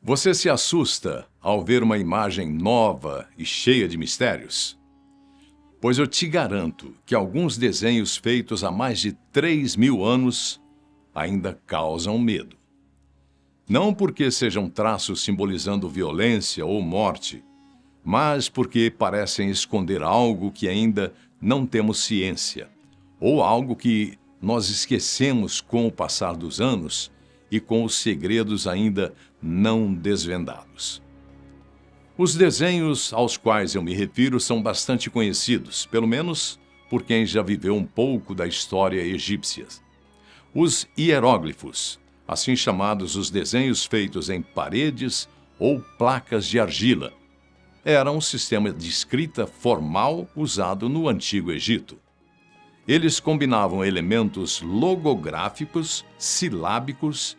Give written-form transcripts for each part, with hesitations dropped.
Você se assusta ao ver uma imagem nova e cheia de mistérios? Pois eu te garanto que alguns desenhos feitos há mais de 3.000 anos ainda causam medo. Não porque sejam traços simbolizando violência ou morte, mas porque parecem esconder algo que ainda não temos ciência, ou algo que nós esquecemos com o passar dos anos e com os segredos ainda não desvendados. Os desenhos aos quais eu me refiro são bastante conhecidos, pelo menos por quem já viveu um pouco da história egípcia. Os hieróglifos, assim chamados os desenhos feitos em paredes ou placas de argila, eram um sistema de escrita formal usado no Antigo Egito. Eles combinavam elementos logográficos, silábicos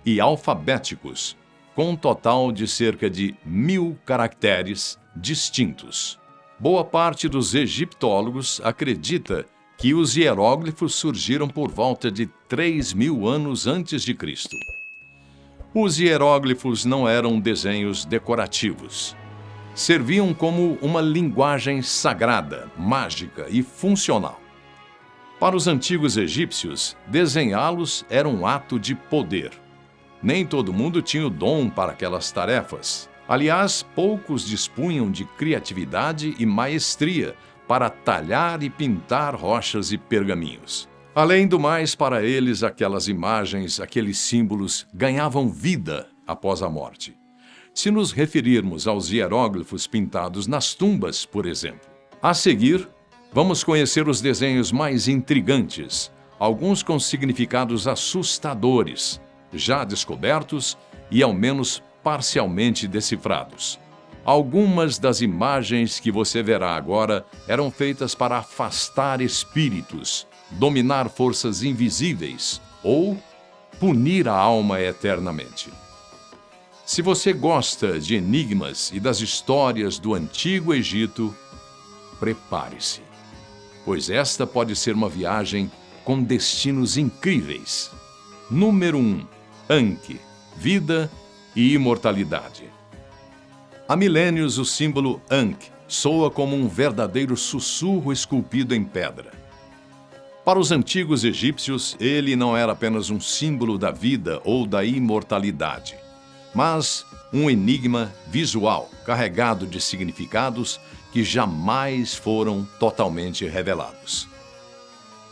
e alfabéticos, com um total de cerca de 1.000 caracteres distintos. Boa parte dos egiptólogos acredita que os hieróglifos surgiram por volta de 3.000 anos antes de Cristo. Os hieróglifos não eram desenhos decorativos. Serviam como uma linguagem sagrada, mágica e funcional. Para os antigos egípcios, desenhá-los era um ato de poder. Nem todo mundo tinha o dom para aquelas tarefas. Aliás, poucos dispunham de criatividade e maestria para talhar e pintar rochas e pergaminhos. Além do mais, para eles, aquelas imagens, aqueles símbolos ganhavam vida após a morte. Se nos referirmos aos hieróglifos pintados nas tumbas, por exemplo. A seguir, vamos conhecer os desenhos mais intrigantes, alguns com significados assustadores, já descobertos e ao menos parcialmente decifrados. Algumas das imagens que você verá agora eram feitas para afastar espíritos, dominar forças invisíveis ou punir a alma eternamente. Se você gosta de enigmas e das histórias do Antigo Egito, prepare-se, pois esta pode ser uma viagem com destinos incríveis. Número 1. Ankh, vida e imortalidade. Há milênios o símbolo Ankh soa como um verdadeiro sussurro esculpido em pedra. Para os antigos egípcios, ele não era apenas um símbolo da vida ou da imortalidade, mas um enigma visual carregado de significados que jamais foram totalmente revelados.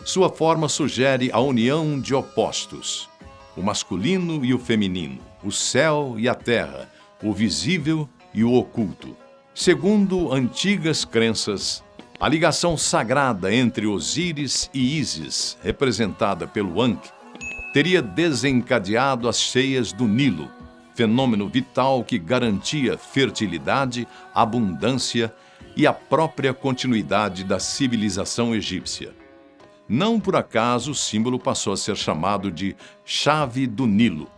Sua forma sugere a união de opostos, o masculino e o feminino, o céu e a terra, o visível e o oculto. Segundo antigas crenças, a ligação sagrada entre Osíris e Ísis, representada pelo Ankh, teria desencadeado as cheias do Nilo, fenômeno vital que garantia fertilidade, abundância e a própria continuidade da civilização egípcia. Não por acaso o símbolo passou a ser chamado de chave do Nilo,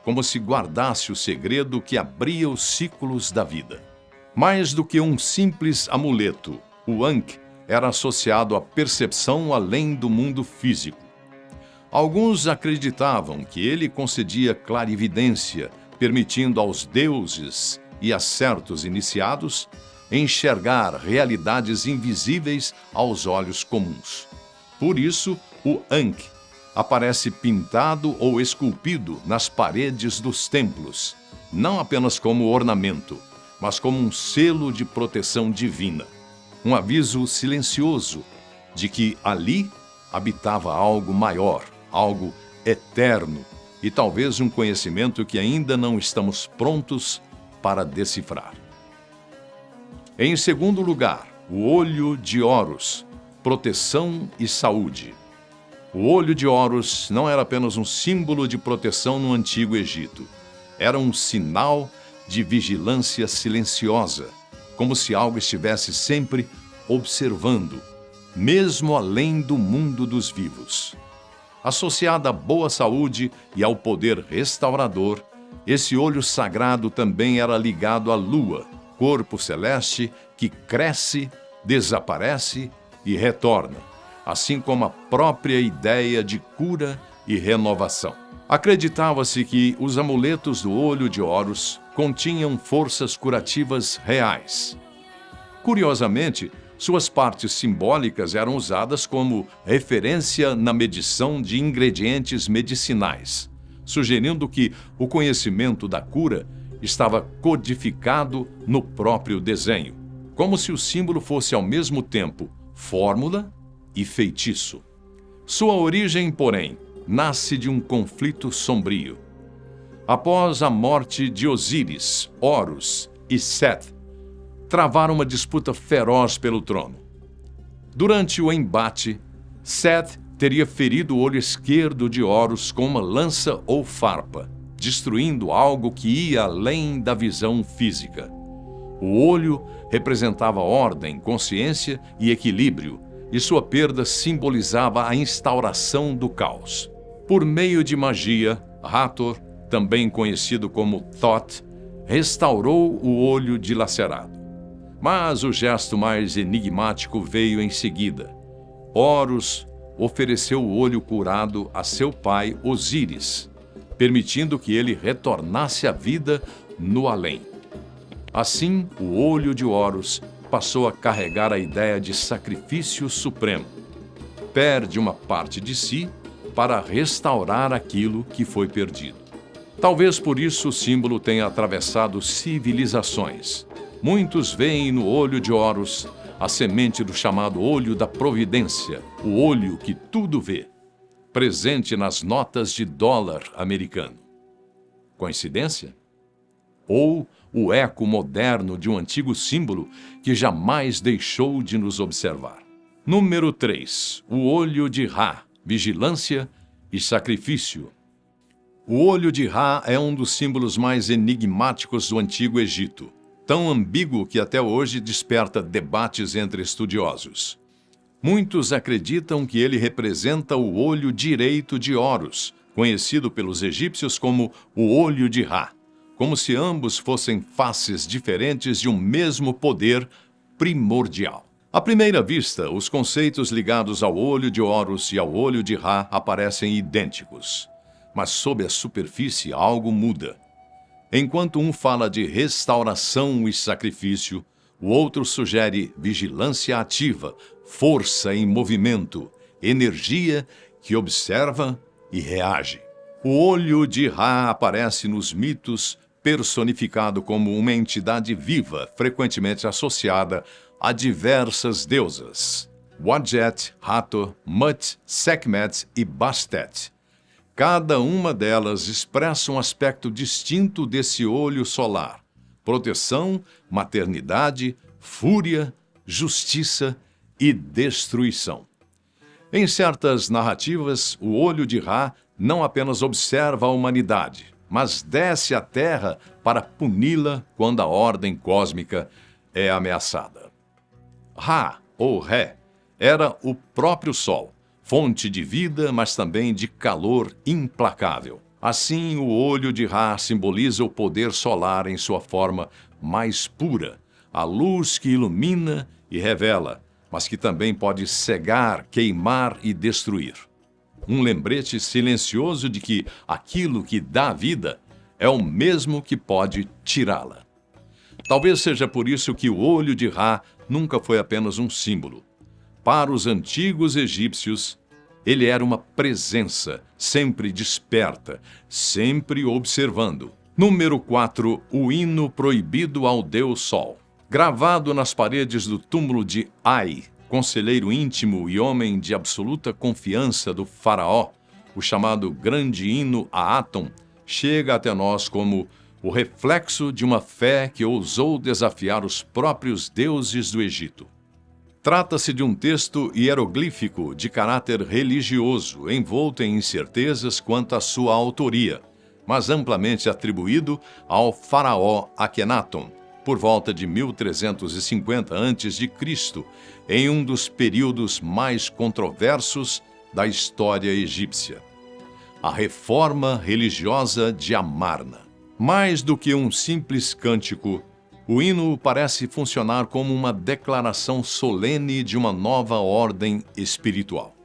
como se guardasse o segredo que abria os ciclos da vida. Mais do que um simples amuleto, o Ankh era associado à percepção além do mundo físico. Alguns acreditavam que ele concedia clarividência, permitindo aos deuses e a certos iniciados enxergar realidades invisíveis aos olhos comuns. Por isso, o Ankh aparece pintado ou esculpido nas paredes dos templos, não apenas como ornamento, mas como um selo de proteção divina. Um aviso silencioso de que ali habitava algo maior, algo eterno e talvez um conhecimento que ainda não estamos prontos para decifrar. Em segundo lugar, o olho de Horus, proteção e saúde. O olho de Horus não era apenas um símbolo de proteção no Antigo Egito. Era um sinal de vigilância silenciosa, como se algo estivesse sempre observando, mesmo além do mundo dos vivos. Associada à boa saúde e ao poder restaurador, esse olho sagrado também era ligado à lua, corpo celeste que cresce, desaparece e retorna, assim como a própria ideia de cura e renovação. Acreditava-se que os amuletos do olho de Horus continham forças curativas reais. Curiosamente, suas partes simbólicas eram usadas como referência na medição de ingredientes medicinais, sugerindo que o conhecimento da cura estava codificado no próprio desenho, como se o símbolo fosse ao mesmo tempo fórmula e feitiço. Sua origem, porém, nasce de um conflito sombrio. Após a morte de Osíris, Horus e Seth, travaram uma disputa feroz pelo trono. Durante o embate, Seth teria ferido o olho esquerdo de Horus com uma lança ou farpa, destruindo algo que ia além da visão física. O olho representava ordem, consciência e equilíbrio, e sua perda simbolizava a instauração do caos. Por meio de magia, Hathor, também conhecido como Thoth, restaurou o olho dilacerado. Mas o gesto mais enigmático veio em seguida. Horus ofereceu o olho curado a seu pai Osíris, permitindo que ele retornasse à vida no além. Assim, o olho de Horus passou a carregar a ideia de sacrifício supremo. Perde uma parte de si para restaurar aquilo que foi perdido. Talvez por isso o símbolo tenha atravessado civilizações. Muitos veem no olho de Horus a semente do chamado olho da providência, o olho que tudo vê, presente nas notas de dólar americano. Coincidência? Ou o eco moderno de um antigo símbolo que jamais deixou de nos observar? Número 3. O olho de Ra, vigilância e sacrifício. O olho de Ra é um dos símbolos mais enigmáticos do Antigo Egito, tão ambíguo que até hoje desperta debates entre estudiosos. Muitos acreditam que ele representa o olho direito de Horus, conhecido pelos egípcios como o olho de Ra, como se ambos fossem faces diferentes de um mesmo poder primordial. À primeira vista, os conceitos ligados ao olho de Horus e ao olho de Ra aparecem idênticos. Mas sob a superfície algo muda. Enquanto um fala de restauração e sacrifício, o outro sugere vigilância ativa, força em movimento, energia que observa e reage. O olho de Ra aparece nos mitos personificado como uma entidade viva, frequentemente associada a diversas deusas: Wadjet, Hathor, Mut, Sekhmet e Bastet. Cada uma delas expressa um aspecto distinto desse olho solar: proteção, maternidade, fúria, justiça e destruição. Em certas narrativas, o olho de Ra não apenas observa a humanidade, mas desce à Terra para puni-la quando a ordem cósmica é ameaçada. Ra, ou Ré, era o próprio Sol, fonte de vida, mas também de calor implacável. Assim, o olho de Ra simboliza o poder solar em sua forma mais pura, a luz que ilumina e revela, mas que também pode cegar, queimar e destruir. Um lembrete silencioso de que aquilo que dá vida é o mesmo que pode tirá-la. Talvez seja por isso que o olho de Ra nunca foi apenas um símbolo. Para os antigos egípcios, ele era uma presença, sempre desperta, sempre observando. Número 4. O hino proibido ao Deus Sol. Gravado nas paredes do túmulo de Ai, conselheiro íntimo e homem de absoluta confiança do faraó, o chamado Grande Hino a Atom chega até nós como o reflexo de uma fé que ousou desafiar os próprios deuses do Egito. Trata-se de um texto hieroglífico de caráter religioso, envolto em incertezas quanto à sua autoria, mas amplamente atribuído ao faraó Akhenaton, por volta de 1350 a.C., em um dos períodos mais controversos da história egípcia: a reforma religiosa de Amarna. Mais do que um simples cântico, o hino parece funcionar como uma declaração solene de uma nova ordem espiritual.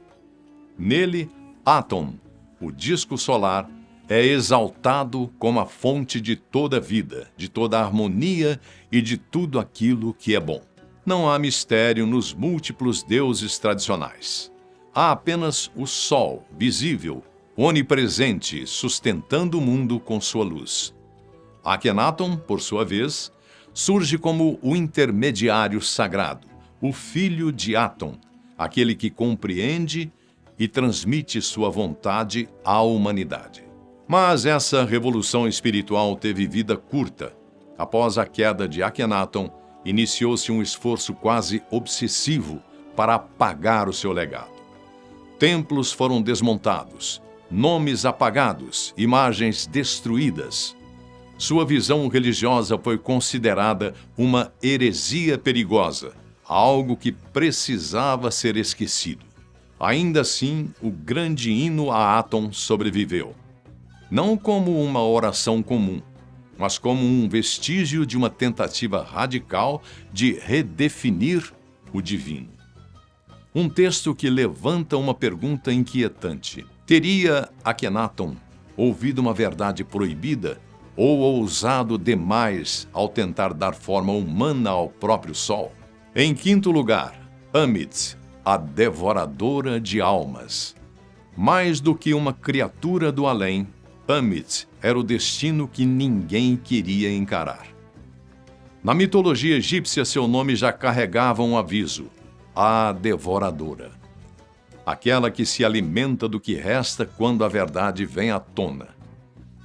Nele, Atom, o disco solar, é exaltado como a fonte de toda vida, de toda harmonia e de tudo aquilo que é bom. Não há mistério nos múltiplos deuses tradicionais. Há apenas o Sol, visível, onipresente, sustentando o mundo com sua luz. Akhenaton, por sua vez, surge como o intermediário sagrado, o filho de Aton, aquele que compreende e transmite sua vontade à humanidade. Mas essa revolução espiritual teve vida curta. Após a queda de Akhenaton, iniciou-se um esforço quase obsessivo para apagar o seu legado. Templos foram desmontados, nomes apagados, imagens destruídas. Sua visão religiosa foi considerada uma heresia perigosa, algo que precisava ser esquecido. Ainda assim, o grande hino a Aton sobreviveu. Não como uma oração comum, mas como um vestígio de uma tentativa radical de redefinir o divino. Um texto que levanta uma pergunta inquietante. Teria Akhenaton ouvido uma verdade proibida ou ousado demais ao tentar dar forma humana ao próprio Sol? Em quinto lugar, Ammit, a devoradora de almas. Mais do que uma criatura do além, Ammit era o destino que ninguém queria encarar. Na mitologia egípcia, seu nome já carregava um aviso: a devoradora. Aquela que se alimenta do que resta quando a verdade vem à tona.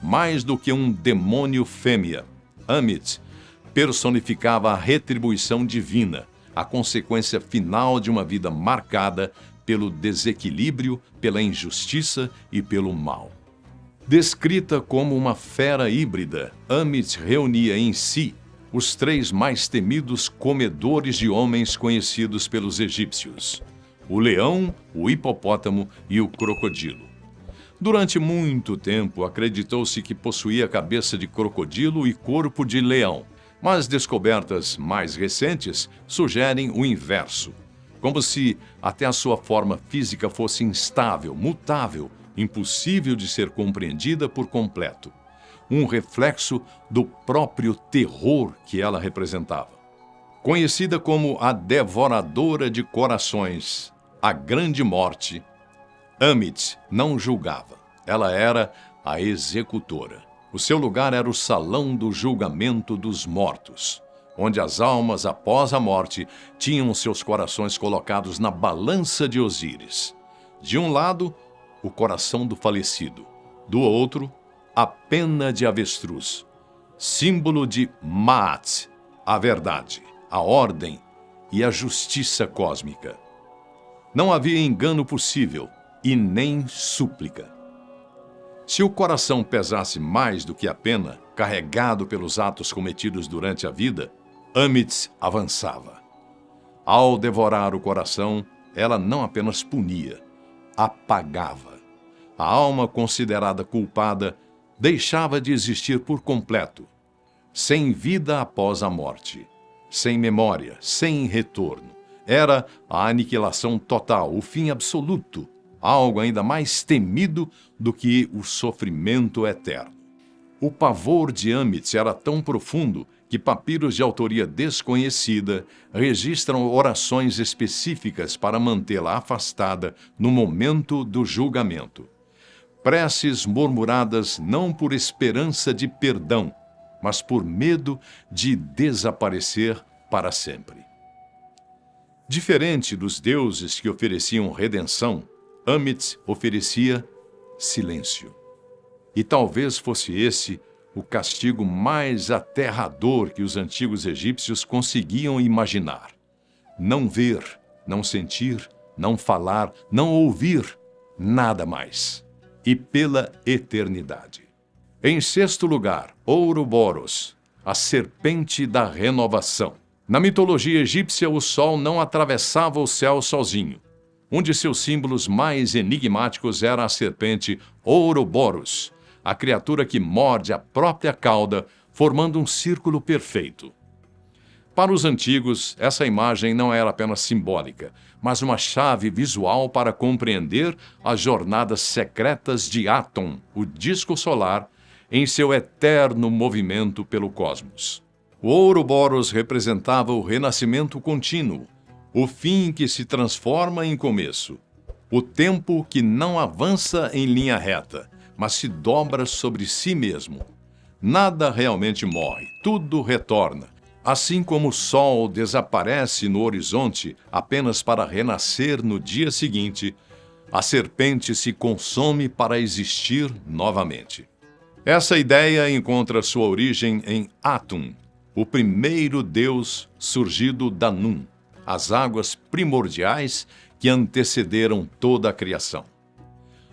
Mais do que um demônio fêmea, Ammit personificava a retribuição divina, a consequência final de uma vida marcada pelo desequilíbrio, pela injustiça e pelo mal. Descrita como uma fera híbrida, Ammit reunia em si os três mais temidos comedores de homens conhecidos pelos egípcios: o leão, o hipopótamo e o crocodilo. Durante muito tempo, acreditou-se que possuía cabeça de crocodilo e corpo de leão, mas descobertas mais recentes sugerem o inverso, como se até a sua forma física fosse instável, mutável, impossível de ser compreendida por completo. Um reflexo do próprio terror que ela representava. Conhecida como a devoradora de corações, a grande morte, Ammit não julgava. Ela era a executora. O seu lugar era o salão do julgamento dos mortos, onde as almas após a morte tinham seus corações colocados na balança de Osíris. De um lado, o coração do falecido. Do outro, a pena de avestruz, símbolo de Ma'at, a verdade, a ordem e a justiça cósmica. Não havia engano possível e nem súplica. Se o coração pesasse mais do que a pena, carregado pelos atos cometidos durante a vida, Ammit avançava. Ao devorar o coração, ela não apenas punia, apagava. A alma considerada culpada deixava de existir por completo, sem vida após a morte, sem memória, sem retorno. Era a aniquilação total, o fim absoluto, algo ainda mais temido do que o sofrimento eterno. O pavor de Ammit era tão profundo que papiros de autoria desconhecida registram orações específicas para mantê-la afastada no momento do julgamento. Preces murmuradas não por esperança de perdão, mas por medo de desaparecer para sempre. Diferente dos deuses que ofereciam redenção, Ammit oferecia silêncio. E talvez fosse esse o castigo mais aterrador que os antigos egípcios conseguiam imaginar. Não ver, não sentir, não falar, não ouvir, nada mais. E pela eternidade. Em sexto lugar, Ouroboros, a serpente da renovação. Na mitologia egípcia, o sol não atravessava o céu sozinho. Um de seus símbolos mais enigmáticos era a serpente Ouroboros, a criatura que morde a própria cauda, formando um círculo perfeito. Para os antigos, essa imagem não era apenas simbólica, mas uma chave visual para compreender as jornadas secretas de Atum, o disco solar, em seu eterno movimento pelo cosmos. O Ouroboros representava o renascimento contínuo, o fim que se transforma em começo, o tempo que não avança em linha reta, mas se dobra sobre si mesmo. Nada realmente morre, tudo retorna. Assim como o sol desaparece no horizonte apenas para renascer no dia seguinte, a serpente se consome para existir novamente. Essa ideia encontra sua origem em Atum, o primeiro deus surgido da Nun, as águas primordiais que antecederam toda a criação.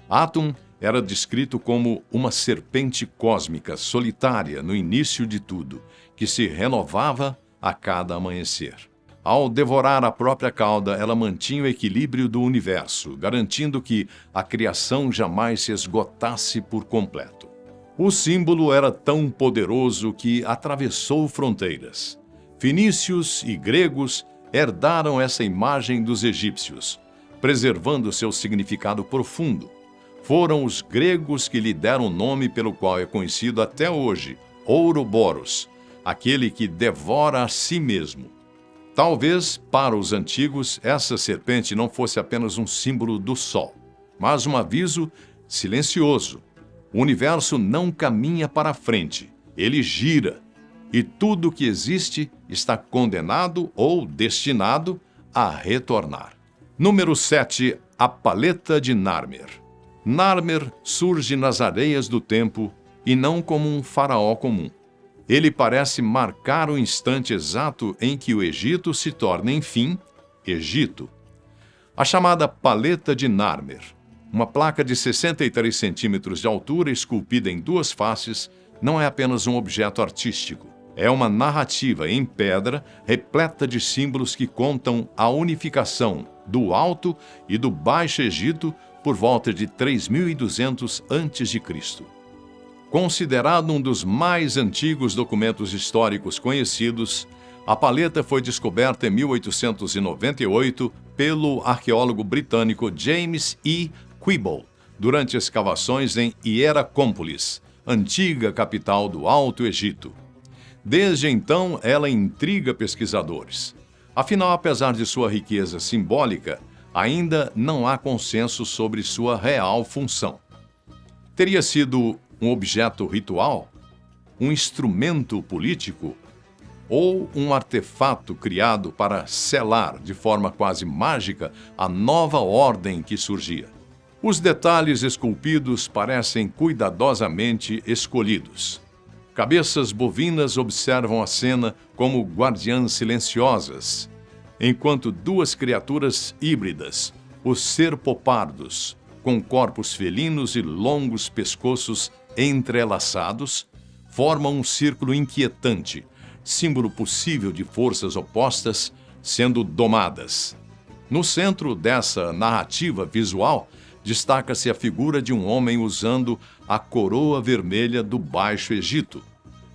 Atum era descrito como uma serpente cósmica solitária no início de tudo, que se renovava a cada amanhecer. Ao devorar a própria cauda, ela mantinha o equilíbrio do universo, garantindo que a criação jamais se esgotasse por completo. O símbolo era tão poderoso que atravessou fronteiras. Fenícios e gregos herdaram essa imagem dos egípcios, preservando seu significado profundo. Foram os gregos que lhe deram o nome pelo qual é conhecido até hoje, Ouroboros, aquele que devora a si mesmo. Talvez, para os antigos, essa serpente não fosse apenas um símbolo do sol, mas um aviso silencioso. O universo não caminha para frente, ele gira, e tudo que existe está condenado ou destinado a retornar. Número 7. A paleta de Narmer. Narmer surge nas areias do tempo e não como um faraó comum. Ele parece marcar o instante exato em que o Egito se torna, enfim, Egito. A chamada paleta de Narmer, uma placa de 63 centímetros de altura esculpida em duas faces, não é apenas um objeto artístico. É uma narrativa em pedra repleta de símbolos que contam a unificação do Alto e do Baixo Egito por volta de 3200 a.C. Considerado um dos mais antigos documentos históricos conhecidos, a paleta foi descoberta em 1898 pelo arqueólogo britânico James E. Quibble, durante escavações em Hieracómpolis, antiga capital do Alto Egito. Desde então, ela intriga pesquisadores. Afinal, apesar de sua riqueza simbólica, ainda não há consenso sobre sua real função. Teria sido um objeto ritual, um instrumento político ou um artefato criado para selar de forma quase mágica a nova ordem que surgia. Os detalhes esculpidos parecem cuidadosamente escolhidos. Cabeças bovinas observam a cena como guardiãs silenciosas, enquanto duas criaturas híbridas, os serpopardos, com corpos felinos e longos pescoços entrelaçados, formam um círculo inquietante, símbolo possível de forças opostas sendo domadas. No centro dessa narrativa visual, destaca-se a figura de um homem usando a coroa vermelha do Baixo Egito,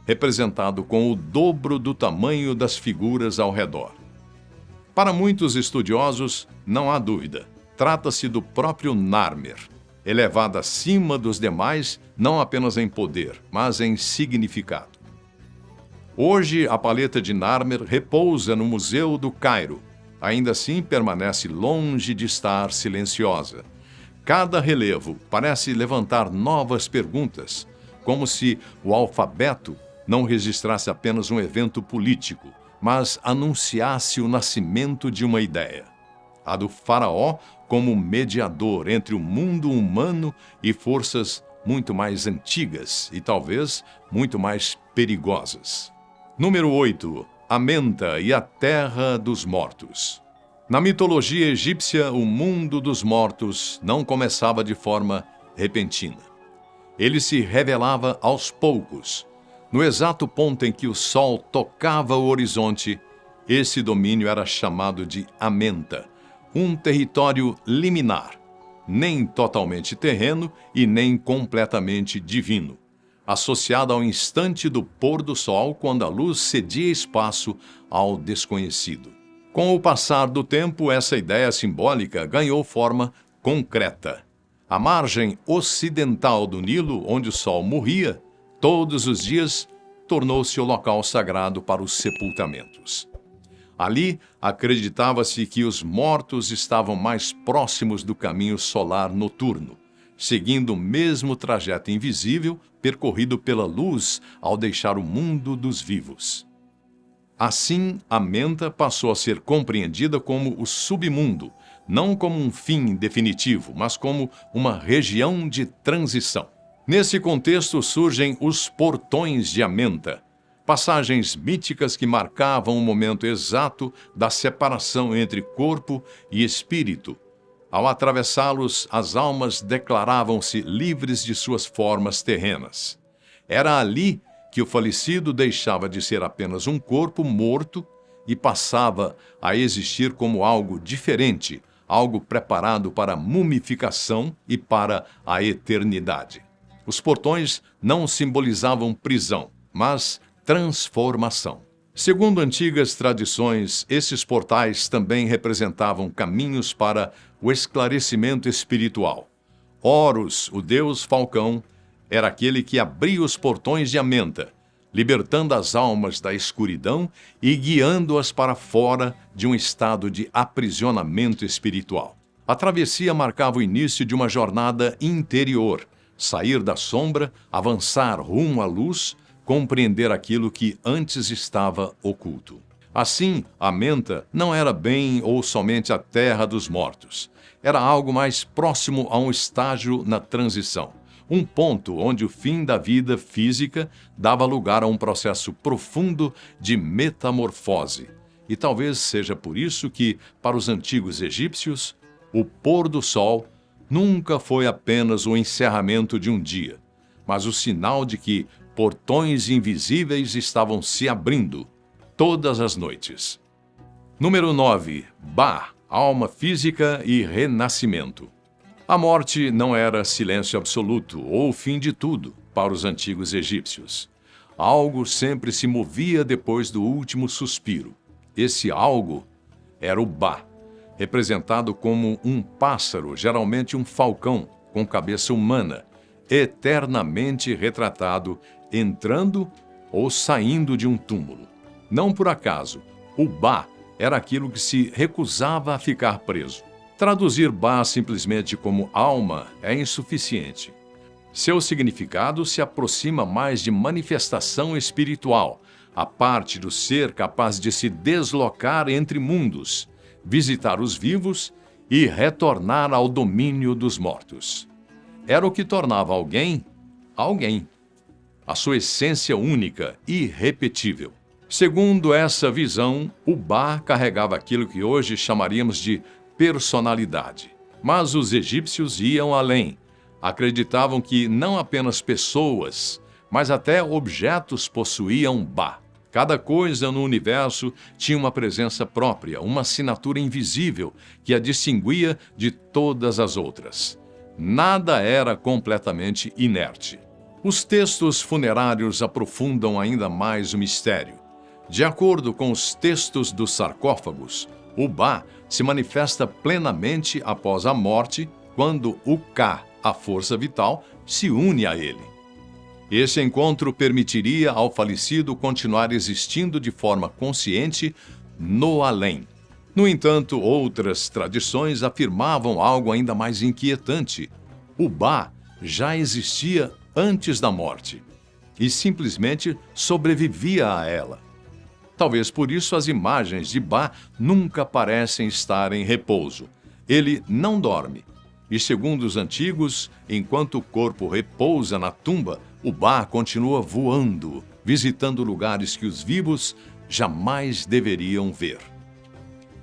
representado com o dobro do tamanho das figuras ao redor. Para muitos estudiosos, não há dúvida, trata-se do próprio Narmer, elevado acima dos demais não apenas em poder, mas em significado. Hoje, a paleta de Narmer repousa no Museu do Cairo. Ainda assim, permanece longe de estar silenciosa. Cada relevo parece levantar novas perguntas, como se o alfabeto não registrasse apenas um evento político, mas anunciasse o nascimento de uma ideia. A do faraó como mediador entre o mundo humano e forças muito mais antigas e talvez muito mais perigosas. Número 8. Amenta e a Terra dos Mortos. Na mitologia egípcia, o mundo dos mortos não começava de forma repentina. Ele se revelava aos poucos. No exato ponto em que o sol tocava o horizonte, esse domínio era chamado de Amenta, um território liminar, nem totalmente terreno e nem completamente divino. associada ao instante do pôr do sol, quando a luz cedia espaço ao desconhecido. Com o passar do tempo, essa ideia simbólica ganhou forma concreta. A margem ocidental do Nilo, onde o sol morria, todos os dias, tornou-se o local sagrado para os sepultamentos. Ali, acreditava-se que os mortos estavam mais próximos do caminho solar noturno, seguindo o mesmo trajeto invisível percorrido pela luz ao deixar o mundo dos vivos. Assim, a Menta passou a ser compreendida como o submundo, não como um fim definitivo, mas como uma região de transição. Nesse contexto surgem os portões de Amenta, passagens míticas que marcavam o momento exato da separação entre corpo e espírito. Ao atravessá-los, as almas declaravam-se livres de suas formas terrenas. Era ali que o falecido deixava de ser apenas um corpo morto e passava a existir como algo diferente, algo preparado para a mumificação e para a eternidade. Os portões não simbolizavam prisão, mas transformação. Segundo antigas tradições, esses portais também representavam caminhos para o esclarecimento espiritual. Horus, o deus falcão, era aquele que abria os portões de Amenta, libertando as almas da escuridão e guiando-as para fora de um estado de aprisionamento espiritual. A travessia marcava o início de uma jornada interior, sair da sombra, avançar rumo à luz, compreender aquilo que antes estava oculto. Assim, Amenta não era bem ou somente a terra dos mortos. Era algo mais próximo a um estágio na transição. Um ponto onde o fim da vida física dava lugar a um processo profundo de metamorfose. E talvez seja por isso que, para os antigos egípcios, o pôr do sol nunca foi apenas o encerramento de um dia, mas o sinal de que portões invisíveis estavam se abrindo todas as noites. Número 9. Ba, alma física e renascimento. A morte não era silêncio absoluto ou o fim de tudo para os antigos egípcios. Algo sempre se movia depois do último suspiro. Esse algo era o Ba, representado como um pássaro, geralmente um falcão, com cabeça humana, eternamente retratado, entrando ou saindo de um túmulo. Não por acaso, o Ba era aquilo que se recusava a ficar preso. Traduzir Ba simplesmente como alma é insuficiente. Seu significado se aproxima mais de manifestação espiritual, a parte do ser capaz de se deslocar entre mundos, visitar os vivos e retornar ao domínio dos mortos. Era o que tornava alguém, alguém. A sua essência única, irrepetível. Segundo essa visão, o Ba carregava aquilo que hoje chamaríamos de personalidade. Mas os egípcios iam além. Acreditavam que não apenas pessoas, mas até objetos possuíam Ba. Cada coisa no universo tinha uma presença própria, uma assinatura invisível que a distinguia de todas as outras. Nada era completamente inerte. Os textos funerários aprofundam ainda mais o mistério. De acordo com os textos dos sarcófagos, o Ba se manifesta plenamente após a morte, quando o Ka, a força vital, se une a ele. Esse encontro permitiria ao falecido continuar existindo de forma consciente no além. No entanto, outras tradições afirmavam algo ainda mais inquietante. O Ba já existia antes da morte e simplesmente sobrevivia a ela. Talvez por isso as imagens de Ba nunca parecem estar em repouso. Ele não dorme. E segundo os antigos, enquanto o corpo repousa na tumba, o Ba continua voando, visitando lugares que os vivos jamais deveriam ver.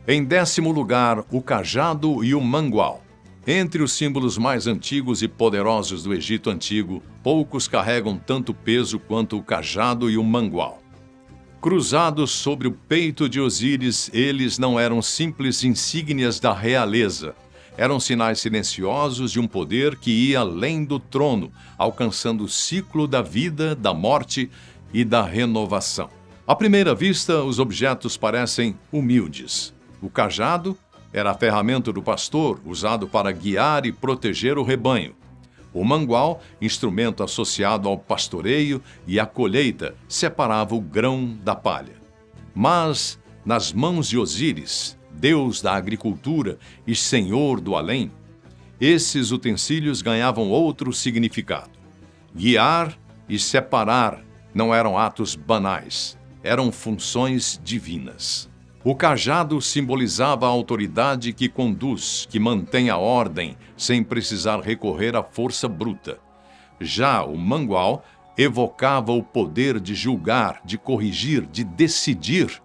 Em 10º lugar, o cajado e o mangual. Entre os símbolos mais antigos e poderosos do Egito Antigo, poucos carregam tanto peso quanto o cajado e o mangual. Cruzados sobre o peito de Osíris, eles não eram simples insígnias da realeza. eram sinais silenciosos de um poder que ia além do trono, alcançando o ciclo da vida, da morte e da renovação. À primeira vista, os objetos parecem humildes. O cajado era a ferramenta do pastor, usado para guiar e proteger o rebanho. O mangual, instrumento associado ao pastoreio e à colheita, separava o grão da palha. Mas, nas mãos de Osíris, deus da agricultura e senhor do além, esses utensílios ganhavam outro significado. Guiar e separar não eram atos banais, eram funções divinas. O cajado simbolizava a autoridade que conduz, que mantém a ordem, sem precisar recorrer à força bruta. Já o mangual evocava o poder de julgar, de corrigir, de decidir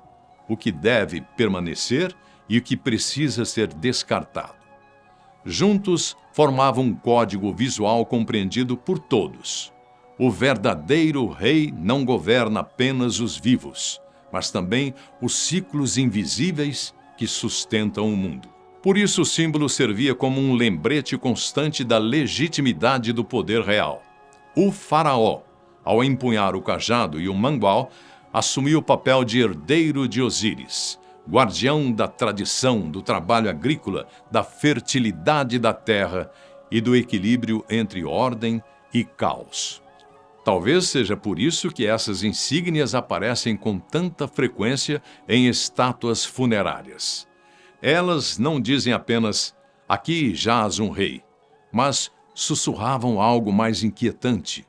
o que deve permanecer e o que precisa ser descartado. Juntos, formavam um código visual compreendido por todos. O verdadeiro rei não governa apenas os vivos, mas também os ciclos invisíveis que sustentam o mundo. Por isso, o símbolo servia como um lembrete constante da legitimidade do poder real. O faraó, ao empunhar o cajado e o mangual, assumiu o papel de herdeiro de Osíris, guardião da tradição, do trabalho agrícola, da fertilidade da terra e do equilíbrio entre ordem e caos. Talvez seja por isso que essas insígnias aparecem com tanta frequência em estátuas funerárias. Elas não dizem apenas, aqui jaz um rei, mas sussurravam algo mais inquietante.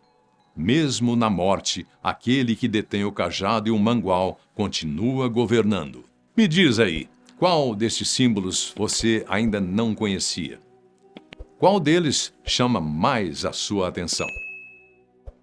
Mesmo na morte, aquele que detém o cajado e o mangual continua governando. Me diz aí, qual destes símbolos você ainda não conhecia? Qual deles chama mais a sua atenção?